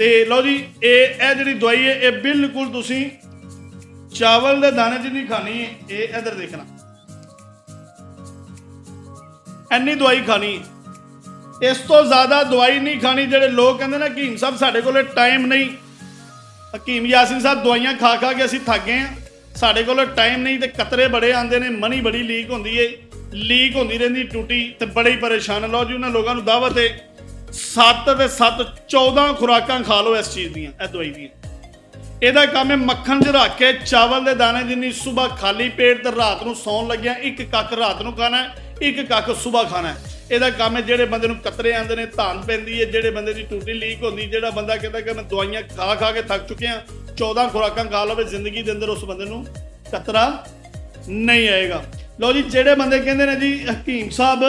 तो लो जी ये जी दवाई है ये बिल्कुल तुसी चावल के दाने च नहीं खानी है, ये इधर देखना इन्नी दवाई खानी है। इस तो ज़्यादा दवाई नहीं खानी। जेडे लोग कहते ना हकीम साहब साढ़े को टाइम नहीं, हकीम यासीन साहब दवाइयां खा खा के असीं थक गए हैं, साढ़े को टाइम नहीं, तो कतरे बड़े आते हैं, मनी बड़ी लीक होती है, लीक होती रही टूटी, तो बड़े ही परेशान। लो जी उन्होंने लोगों को दावत है 7 ते 7 14 खुराकां खा लो इस चीज़ दियां, दवाई दियां। ਇਹਦਾ ਕੰਮ ਹੈ मक्खन च रख के चावल के दाने जिन्नी सुबह खाली पेट तो रात को सौन लग्या एक कक रात को खाना है, एक कक सुबह खाना है। ਇਹਦਾ ਕੰਮ है ਜਿਹੜੇ ਬੰਦੇ ਨੂੰ कतरे आते हैं, धान पैंदी है, ਜਿਹੜੇ ਬੰਦੇ ਦੀ टूटी लीक होती, ਜਿਹੜਾ ਬੰਦਾ कहता कि मैं दवाइयां खा खा के थक चुके हैं, 14 खुराकां खा लवे जिंदगी के अंदर उस बंदे ਨੂੰ कतरा नहीं आएगा। लो जी ਜਿਹੜੇ ਬੰਦੇ ਕਹਿੰਦੇ ਨੇ जी हकीम साहब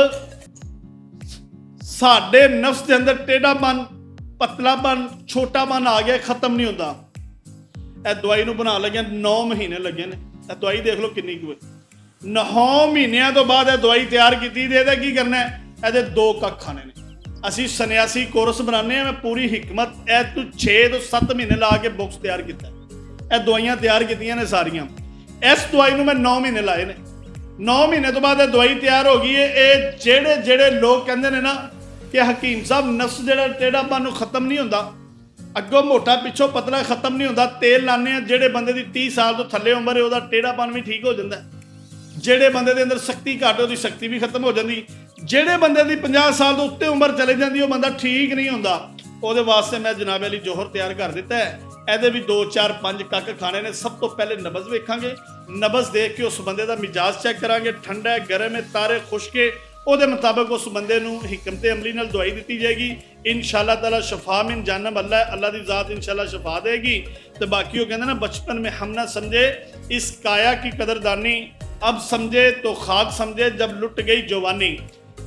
साडे नफ्स के अंदर टेढ़ापन पतलापन छोटापन आ गया, खत्म नहीं होता। ਇਹ ਦਵਾਈ ਨੂੰ ਬਣਾ ਲੱਗਿਆ 9 ਮਹੀਨੇ ਲੱਗੇ ਨੇ। ਇਹ ਦਵਾਈ ਦੇਖ ਲਓ ਕਿੰਨੀ ਕੁ 9 ਮਹੀਨਿਆਂ ਤੋਂ ਬਾਅਦ ਇਹ ਦਵਾਈ ਤਿਆਰ ਕੀਤੀ ਤੇ ਇਹਦਾ ਕੀ ਕਰਨਾ ਹੈ, ਇਹਦੇ 2 ਕੱਖ ਖਾਣੇ ਨੇ। ਅਸੀਂ ਸੰਨਿਆਸੀ ਕੋਰਸ ਬਣਾਉਂਦੇ ਹਾਂ, ਮੈਂ ਪੂਰੀ ਹਿਕਮਤ ਇਹ ਤੋਂ 6 ਤੋਂ 7 ਮਹੀਨੇ ਲਾ ਕੇ ਬੁੱਕਸ ਤਿਆਰ ਕੀਤਾ। ਇਹ ਦਵਾਈਆਂ ਤਿਆਰ ਕੀਤੀਆਂ ਨੇ ਸਾਰੀਆਂ। ਇਸ ਦਵਾਈ ਨੂੰ ਮੈਂ 9 ਮਹੀਨੇ ਲਾਏ ਨੇ। 9 ਮਹੀਨੇ ਤੋਂ ਬਾਅਦ ਇਹ ਦਵਾਈ ਤਿਆਰ ਹੋ ਗਈ ਹੈ। ਇਹ ਜਿਹੜੇ ਲੋਕ ਕਹਿੰਦੇ ਨੇ ਨਾ ਕਿ ਹਕੀਮ ਸਾਹਿਬ ਨਫਸ ਜਿਹੜਾ ਟੇढ़ापन ਨੂੰ ਖਤਮ ਨਹੀਂ ਹੁੰਦਾ, ਅੱਗੋਂ ਮੋਟਾ ਪਿੱਛੋਂ ਪਤਲਾ ਖਤਮ ਨਹੀਂ ਹੁੰਦਾ, ਤੇਲ ਲਾਉਂਦੇ ਆ, ਜਿਹੜੇ ਬੰਦੇ ਦੀ 30 ਸਾਲ ਤੋਂ ਥੱਲੇ ਉਮਰ ਹੈ ਉਹਦਾ ਟੇढ़ापन ਵੀ ਠੀਕ ਹੋ ਜਾਂਦਾ। ਜਿਹੜੇ ਬੰਦੇ ਦੇ ਅੰਦਰ ਸ਼ਕਤੀ ਘੱਟ ਉਹਦੀ ਸ਼ਕਤੀ ਵੀ ਖਤਮ ਹੋ ਜਾਂਦੀ। ਜਿਹੜੇ ਬੰਦੇ ਦੀ 50 ਸਾਲ ਤੋਂ ਉੱਤੇ ਉਮਰ ਚਲੇ ਜਾਂਦੀ ਉਹ ਬੰਦਾ ਠੀਕ ਨਹੀਂ ਹੁੰਦਾ। ਉਹਦੇ ਵਾਸਤੇ ਮੈਂ ਜਨਾਬ ਅਲੀ ਜੋਹਰ ਤਿਆਰ ਕਰ ਦਿੱਤਾ ਹੈ। ਇਹਦੇ ਵੀ 2 4 5 ਕੱਕ ਖਾਣੇ ਨੇ। ਸਭ ਤੋਂ ਪਹਿਲੇ ਨਬਜ਼ ਵੇਖਾਂਗੇ, ਨਬਜ਼ ਦੇਖ ਕੇ ਉਸ ਬੰਦੇ ਦਾ ਮਿਜਾਜ਼ ਚੈੱਕ ਕਰਾਂਗੇ, ਠੰਡਾ ਹੈ ਗਰਮ ਹੈ ਤਾਰੇ ਖੁਸ਼ਕ ਹੈ, ਉਹਦੇ ਮੁਤਾਬਕ ਉਸ ਬੰਦੇ ਨੂੰ ਹਿਕਮਤ ਅਮਲੀ ਨਾਲ ਦਵਾਈ ਦਿੱਤੀ ਜਾਏਗੀ। इंशाअल्लाह ताला शफा मिन जानब अल्लाह की ज़ात इंशाअल्लाह शफा देगी। तो बाकी वो कहते ना बचपन में हम ना समझे इस काया की कदरदानी, अब समझे तो खाक समझे जब लुट गई जवानी।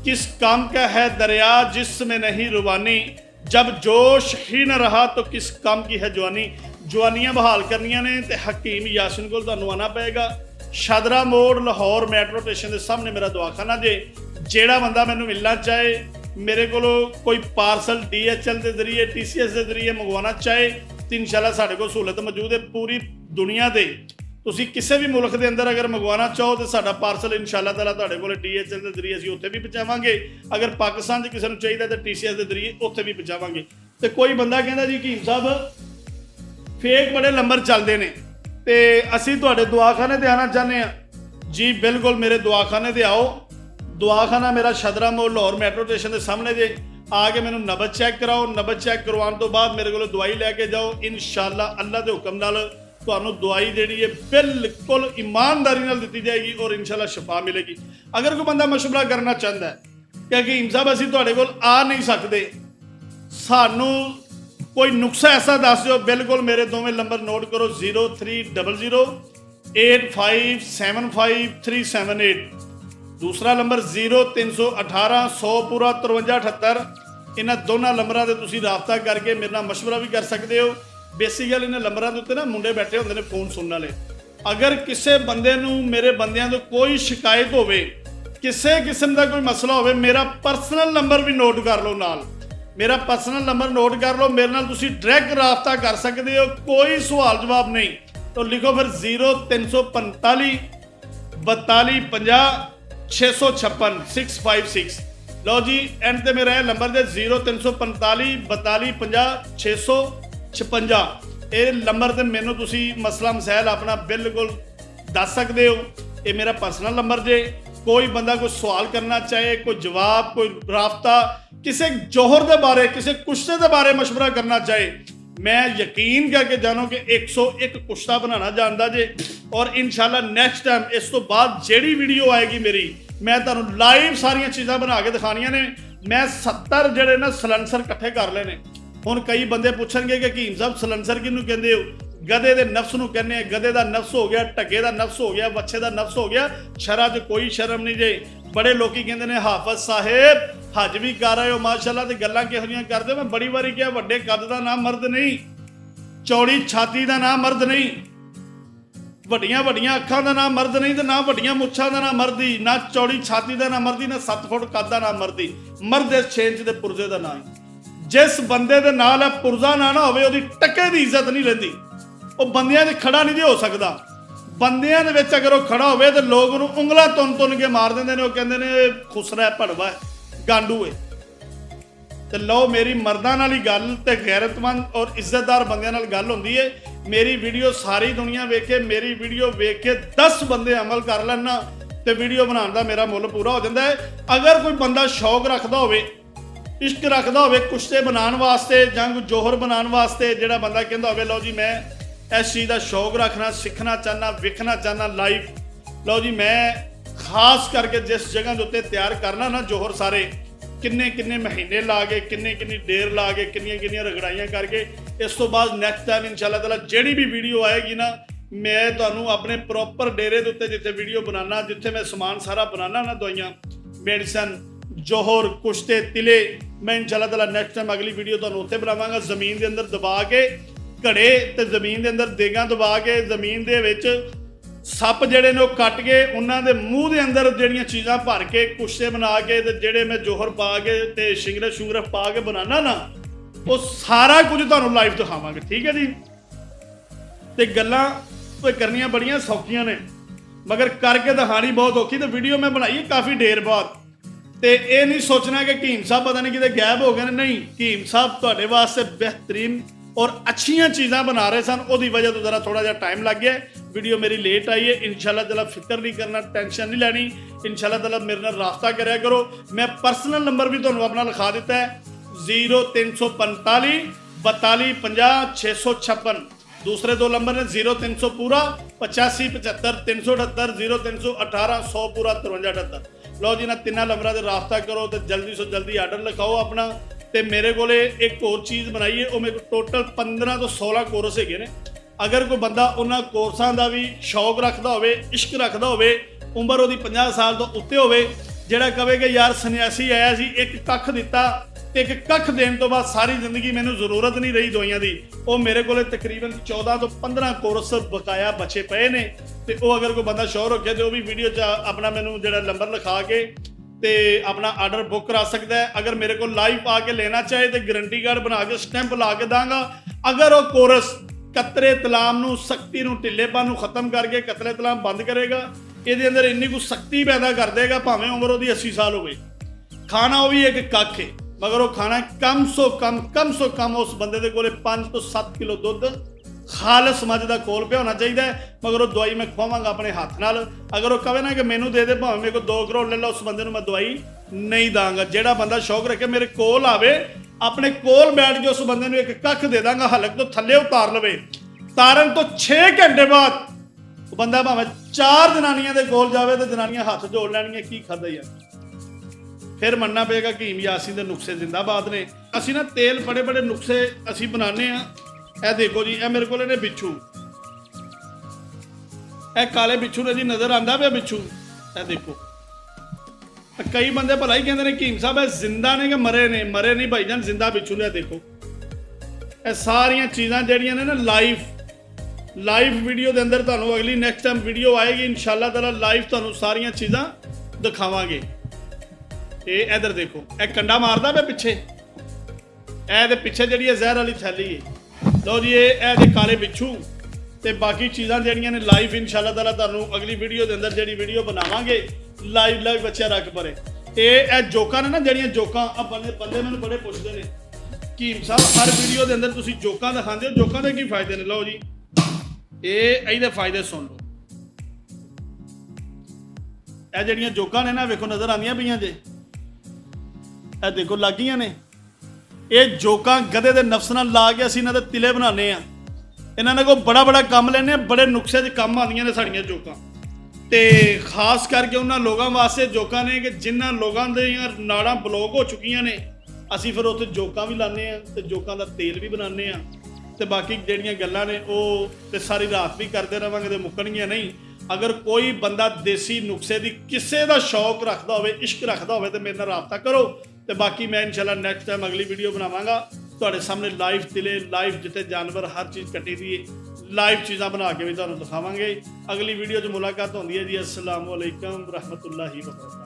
किस काम का है दरिया जिसमें नहीं रुबानी, जब जोश ही न रहा तो किस काम की है जवानी। जवानियां बहाल करनियां ने तो हकीम यासिन को तुहानूं आना पेगा। शादरा मोड़ लाहौर मैट्रो स्टेशन के सामने मेरा दवाखाना जे। जेड़ा बंदा मैनूं मिलना चाहे मेरे को कोई पार्सल DHL के जरिए TCS के जरिए मंगवाना चाहे तो इंशाल्लाह साढ़े को सहूलत मौजूद है। पूरी दुनिया के तुसी किसी भी मुल्क के अंदर अगर मंगवाना चाहो तो साडा पार्सल इंशाल्लाह ताला तुहाडे कोल DHL के जरिए असीं उत्थे भी पहुँचावांगे। अगर पाकिस्तान च किसी नूं चाहिए तो TCS के जरिए उत्थे भी पहुँचावांगे। तो कोई बंदा कहता जी हकीम साहब फेक बड़े नंबर चलते हैं तो असीं तुहाडे दवाखाने ते आना चाहते हैं जी। बिल्कुल मेरे दवाखाने ते आओ। दवाखाना मेरा शादरा मोड़ लाहौर मैट्रो स्टेशन के सामने जे। आके मैनूं नबज चैक कराओ। नबज चैक करवाने तो बाद मेरे को दवाई लैके जाओ। इंशाअल्लाह अल्लाह के हुक्म नाल तुहानूं दवाई जिहड़ी है बिल्कुल ईमानदारी नाल दित्ती जाएगी और इंशाअल्लाह शफा मिलेगी। अगर कोई बंदा मशवरा करना चाहता है कि हकीम साहब असीं तुहाडे कोल आ नहीं सकते, सानूं कोई नुस्खा ऐसा दस दिओ, बिल्कुल मेरे दोवें नंबर नोट करो 0300 8575 378। दूसरा नंबर 0318 100 पूरा 5378। इन्हां दोनों नंबरों से तुसीं राबता करके मेरे नाल मशवरा भी कर सकते हो। बेसिकली इन्हां नंबरों के उत्ते ना मुंडे बैठे होंदे ने फोन सुनने वाले। अगर किसी बंदे नूं मेरे बंदियां तो कोई शिकायत होवे, किसी किस्म का कोई मसला होवे, मेरा पर्सनल नंबर भी नोट कर लो नाल। मेरा पर्सनल नंबर नोट कर लो, मेरे नाल तुसीं डायरैक्ट राबता कर सकते हो। कोई सवाल जवाब नहीं तो लिखो फिर 0345 42 50 656 656। लो जी एंड ते मेरा नंबर जे 0345 42 50 656। ये नंबर ते मैनूं तुसीं मसला मसैल अपना बिल्कुल दस सकते हो। ये मेरा पर्सनल नंबर जे। कोई बंदा कोई सवाल करना चाहे, कोई जवाब, कोई राबता, किसी जौहर के बारे, किसी कुश्ते के बारे मशवरा करना चाहे, मैं यकीन करके जानो कि 101 कुश्ता बनाना जानता जे। और इंशाल्लाह नेक्स्ट टाइम इस तो बाद जेड़ी वीडियो आएगी मेरी, मैं तुहानूं लाइव सारियां चीज़ां बना के दिखानियां ने। मैं 70 ਜਿਹੜੇ ना सलैंसर इकट्ठे कर लेने। हुण कई बंदे पूछणगे कि हकीम साहब सलैंसर किहनूं कहंदे हो? गधे दे नफ्स नूं कहने। गधे दा नफ्स हो गया, ढगे दा नफ्स हो गया, बच्चे दा नफ्स हो गया। शरा च कोई शर्म नहीं जे। बड़े लोग कहते हैं हाफज साहेब हज भी कर रहे हो माशाअल्लाह, तो गल्लां किहो जिहियां करदे हो। मैं बड़ी बारी कहा वड्डे कद दा नाम मर्द नहीं, चौड़ी छाती का नाम मर्द नहीं, ਵੱਡੀਆਂ ਵੱਡੀਆਂ ਅੱਖਾਂ ਦਾ ਨਾਮ ਮਰਦ ਨਹੀਂ, ਤੇ ਨਾ ਵੱਡੀਆਂ ਮੁੱਛਾਂ ਦਾ ਨਾਮ ਮਰਦੀ, ਨਾ ਚੌੜੀ ਛਾਤੀ ਦਾ ਨਾਮ ਮਰਦੀ, ਨਾ 7 ਫੁੱਟ ਕੱਦ ਦਾ ਨਾਮ ਮਰਦੀ। ਮਰਦ ਇਸ 6 ਇੰਚ ਦੇ ਪੁਰਜ਼ੇ ਦਾ ਨਾਮ। ਜਿਸ ਬੰਦੇ ਦੇ ਨਾਲ ਇਹ ਪੁਰਜ਼ਾ ਨਾ ਹੋਵੇ ਉਹਦੀ ਟਕੇ ਦੀ ਇੱਜ਼ਤ ਨਹੀਂ ਰਹਿੰਦੀ। ਉਹ ਬੰਦਿਆਂ 'ਚ ਖੜਾ ਨਹੀਂ ਹੋ ਸਕਦਾ। ਬੰਦਿਆਂ ਦੇ ਵਿੱਚ ਅਗਰ ਉਹ ਖੜਾ ਹੋਵੇ ਤੇ ਲੋਕ ਉਹਨੂੰ ਉਂਗਲਾਂ ਤੁੰਨ ਕੇ ਮਾਰ ਦਿੰਦੇ ਨੇ। ਉਹ ਕਹਿੰਦੇ ਨੇ ਖੁਸਰਾ ਭੜਵਾ ਗਾਂਡੂ ਹੈ। ਤੇ ਲਓ, ਮੇਰੀ ਮਰਦਾਂ ਨਾਲ ਹੀ ਗੱਲ ਤੇ ਗੈਰਤਮੰਦ ਔਰ ਇੱਜ਼ਤਦਾਰ ਬੰਦਿਆਂ ਨਾਲ ਗੱਲ ਹੁੰਦੀ ਹੈ। ਮੇਰੀ ਵੀਡੀਓ ਸਾਰੀ ਦੁਨੀਆ ਵੇਖੇ, ਮੇਰੀ ਵੀਡੀਓ ਵੇਖ ਕੇ 10 ਬੰਦੇ ਅਮਲ ਕਰ ਲੈਣ ਨਾ ਤੇ ਵੀਡੀਓ ਬਣਾਉਣ ਦਾ ਮੇਰਾ ਮੁੱਲ ਪੂਰਾ ਹੋ ਜਾਂਦਾ ਹੈ। ਅਗਰ ਕੋਈ ਬੰਦਾ ਸ਼ੌਕ ਰੱਖਦਾ ਹੋਵੇ, ਇਸ਼ਕ ਰੱਖਦਾ ਹੋਵੇ ਕੁਸ਼ਤੇ ਬਣਾਉਣ ਵਾਸਤੇ ਜਾਂ ਜੋਹਰ ਬਣਾਉਣ ਵਾਸਤੇ, ਜਿਹੜਾ ਬੰਦਾ ਕਹਿੰਦਾ ਹੋਵੇ ਲਓ ਜੀ ਮੈਂ ਇਸ ਚੀਜ਼ ਦਾ ਸ਼ੌਕ ਰੱਖਣਾ, ਸਿੱਖਣਾ ਚਾਹੁੰਦਾ, ਵੇਖਣਾ ਚਾਹੁੰਦਾ ਲਾਈਵ, ਲਓ ਜੀ ਮੈਂ ਖਾਸ ਕਰਕੇ ਜਿਸ ਜਗ੍ਹਾ ਦੇ ਉੱਤੇ ਤਿਆਰ ਕਰਨਾ ਨਾ ਜੋਹਰ, ਸਾਰੇ ਕਿੰਨੇ ਮਹੀਨੇ ਲਾ ਕੇ, ਕਿੰਨੀ ਦੇਰ ਲਾ ਕੇ, ਕਿੰਨੀਆਂ ਰਗੜਾਈਆਂ ਕਰਕੇ, ਇਸ ਤੋਂ ਬਾਅਦ ਨੈਕਸਟ ਟਾਈਮ ਇਨਸ਼ਾਅੱਲਾ ਤਾਲਾ ਜਿਹੜੀ ਵੀ ਵੀਡੀਓ ਆਏਗੀ ਨਾ, ਮੈਂ ਤੁਹਾਨੂੰ ਆਪਣੇ ਪ੍ਰੋਪਰ ਡੇਰੇ ਦੇ ਉੱਤੇ ਜਿੱਥੇ ਵੀਡੀਓ ਬਣਾਉਣਾ, ਜਿੱਥੇ ਮੈਂ ਸਮਾਨ ਸਾਰਾ ਬਣਾਉਣਾ ਨਾ, ਦਵਾਈਆਂ, ਮੈਡੀਸਨ, ਜੋਹਰ, ਕੁਸ਼ਤੇ, ਤਿਲੇ, ਮੈਂ ਇਨਸ਼ਾਅੱਲਾ ਤਾਲਾ ਨੈਕਸਟ ਟਾਈਮ ਅਗਲੀ ਵੀਡੀਓ ਤੁਹਾਨੂੰ ਉੱਥੇ ਬਣਾਵਾਂਗਾ। ਜ਼ਮੀਨ ਦੇ ਅੰਦਰ ਦਬਾ ਕੇ ਘੜੇ ਤੇ ਜ਼ਮੀਨ ਦੇ ਅੰਦਰ ਦੇਗਾਂ ਦਬਾ ਕੇ, ਜ਼ਮੀਨ ਦੇ ਵਿੱਚ ਸੱਪ ਜਿਹੜੇ ਨੇ ਉਹ ਕੱਟ ਕੇ, ਉਹਨਾਂ ਦੇ ਮੂੰਹ ਦੇ ਅੰਦਰ ਜਿਹੜੀਆਂ ਚੀਜ਼ਾਂ ਭਰ ਕੇ, ਕੁਸ਼ਤੇ ਬਣਾ ਕੇ, ਤੇ ਜਿਹੜੇ ਮੈਂ ਜੋਹਰ ਪਾ ਕੇ ਤੇ ਸ਼ਿੰਗਰੇ ਪਾ ਕੇ ਬਣਾਉਣਾ ਨਾ, ਉਹ ਸਾਰਾ ਕੁਝ ਤੁਹਾਨੂੰ ਲਾਈਵ ਦਿਖਾਵਾਂਗੇ। ਠੀਕ ਹੈ ਜੀ। ਤੇ ਗੱਲਾਂ ਕਰਨੀਆਂ ਬੜੀਆਂ ਸੌਖੀਆਂ ਨੇ, ਮਗਰ ਕਰਕੇ ਦਿਖਾਣੀ ਬਹੁਤ ਔਖੀ। ਤੇ ਵੀਡੀਓ ਮੈਂ ਬਣਾਈ ਕਾਫੀ ਦੇਰ ਬਾਅਦ, ਤੇ ਇਹ ਨਹੀਂ ਸੋਚਣਾ ਕਿ ਹਕੀਮ ਸਾਹਿਬ ਪਤਾ ਨਹੀਂ ਕਿਤੇ ਗਾਇਬ ਹੋ ਗਏ ਨੇ। ਨਹੀਂ, ਹਕੀਮ ਸਾਹਿਬ ਤੁਹਾਡੇ ਵਾਸਤੇ ਬਿਹਤਰੀਨ ਔਰ ਅੱਛੀਆਂ ਚੀਜ਼ਾਂ ਬਣਾ ਰਹੇ ਸਨ, ਉਹਦੀ ਵਜ੍ਹਾ ਤੋਂ ਜ਼ਰਾ ਥੋੜਾ ਜਿਹਾ ਟਾਈਮ ਲੱਗ ਗਿਆ। ਵੀਡੀਓ ਮੇਰੀ ਲੇਟ ਆਈ ਹੈ। ਇਨਸ਼ਾਅੱਲਾ ਤਾਲਾ ਫਿਕਰ ਨਹੀਂ ਕਰਨਾ, ਟੈਨਸ਼ਨ ਨਹੀਂ ਲੈਣੀ। ਇਨਸ਼ਾਅੱਲਾ ਤਾਲਾ ਮੇਰੇ ਨਾਲ ਰਾਬਤਾ ਕਰਿਆ ਕਰੋ। ਮੈਂ ਪਰਸਨਲ ਨੰਬਰ ਵੀ ਤੁਹਾਨੂੰ ਆਪਣਾ ਲਿਖਾ ਦਿੱਤਾ ਹੈ, 0345 42 50 656। दूसरे 2 नंबर ने 0300 पूरा 85 75 378 0318 100 पूरा 53 78। लो जी ना तिना नंबर से राबता करो तो जल्दी से जल्दी आर्डर लिखाओ अपना। तो मेरे को एक और चीज़ बनाई है, वो मेरे को टोटल 15 तो 16 कोर्स है ने। अगर कोई बंदा उन्होंने कोर्सा का भी शौक रखता हो, इश्क रखता हो, उम्र वो 50 साल तो उत्ते हो, जोड़ा कहे कि यार सन्यासी आया सी एक कख दिता, एक कख देने तो बाद सारी जिंदगी मैंने जरूरत नहीं रही दवाइयां की, वो मेरे को तकरीबन 14 तो 15 कोर्स बकाया बचे पे ने। तो वो अगर कोई बंदा शौक रखे तो भी वीडियो अपना मैनू जो नंबर लिखा के ते अपना आर्डर बुक करा सकता है। अगर मेरे को लाइव आके लेना चाहे तो गारंटी कार्ड बना के स्टैंप ला के दांगा। अगर वो कोर्स कतरे तलाम नू, सख्ती नू, ढिलेपन नू खत्म करके कतरे तलाम बंद करेगा, ये अंदर इन्नी कुछ सख्ती पैदा कर देगा, भावें उम्र वो 80 साल हो। खाना वो भी एक कख है, मगर वो खाना कम सो कम उस बंदे के कोले 5 तो 7 किलो दुध खालस मझ का कोल पे होना चाहिए। मगर वो दवाई मैं खुआवांगा अपने हाथ नाल। अगर वो कहे ना कि मैनू दे दे, भावें मेरे को 2 करोड़ ले लो, उस बंदे मैं दवाई नहीं दांगा। जेड़ा बंदा शौक रखे मेरे कोल आवे, अपने कोल बैठ के उस बंदे नू एक कख दे दांगा, हलक तो थले उतार लवे। तारन तो 6 घंटे बाद बंदा भावें 4 जनानियां दे कोल जावे तो जनानियां हाथ जोड़ लैणगियां, की खादा यार। फिर मनना पेगा कि हकीम यासीन दे नुस्खे जिंदाबाद ने। असी ना तेल बड़े बड़े नुस्खे असी बनाने आ। ए देखो जी, ए मेरे को ने बिच्छू, ए काले बिच्छू ने जी, नजर आंदा पे बिच्छू, ए देखो। कई बंदे भला ही कहते हैं हकीम साहब ए जिंदा ने कि मरे ने? मरे नहीं भाईजान, जिंदा बिच्छू ने। देखो ए सारियां चीज़ां जड़ियां ने ना लाइव वीडियो के अंदर तुहानू अगली नेक्स्ट टाइम वीडियो आएगी इंशाअल्लाह ताला, लाइव तुहानू सारियां चीज़ां दिखावांगे। ये इधर देखो, ए कंडा मारदा पे पिछे, ए पिछे जी जहर वाली थैली है। लो जी ये काले बिच्छू ते बाकी चीज़ां जड़ियां ने लाइव इंशाअल्लाह ताला तुहानू अगली वीडियो के अंदर जी वीडियो बनावांगे लाइव बच्चे रख परे। ये जोकां ने ना जड़ियां जोकां, बंदे मैनूं बड़े पुछदे ने हकीम साहब हर वीडियो के अंदर तुसीं जोकां दिखांदे हो, जोकां दे की फायदे ने? लो जी ये फायदे सुन लो। ये जड़ियां जोकां ने ना वेखो नज़र आंदियां पईयां जे, ए देखो लग गईयां ने। ये जोकां गधे दे नफ्स नाल ला के असीं इन्हां दे तिले बनाने आ। इन्हां ने कोई बड़ा काम लैने, बड़े नुस्खे च काम आंदियां ने साड़ियां जोकां। ते खास करके उन्हां लोगां वास्ते जोकां ने कि जिन्हां लोगां दीयां नाड़ां ब्लॉक हो चुकियां ने, असीं फिर उत्थे जोकां भी लाने आ ते जोकां दा तेल भी बनाने आ। ते बाकी जिहड़ियां गल्लां ने वो ते सारी रात भी करते रहांगे ते मुक्कणगियां नहीं। अगर कोई बंदा देसी नुस्खे दी किसे दा शौक रखदा होवे, इश्क रखदा होवे ते मेरे नाल राबता करो। तो बाकी मैं इंशाल्लाह नेक्स्ट टाइम अगली वीडियो बनावांगा तुहाडे सामने लाइव तिले, लाइव जिते जानवर हर चीज़ कट्टी दी लाइव चीज़ां बना के भी तुहानूं दिखावांगे। अगली वीडियो च मुलाकात होंदी है जी। अस्सलाम वालेकुम रहमतुल्लाहि व बरकातुहू।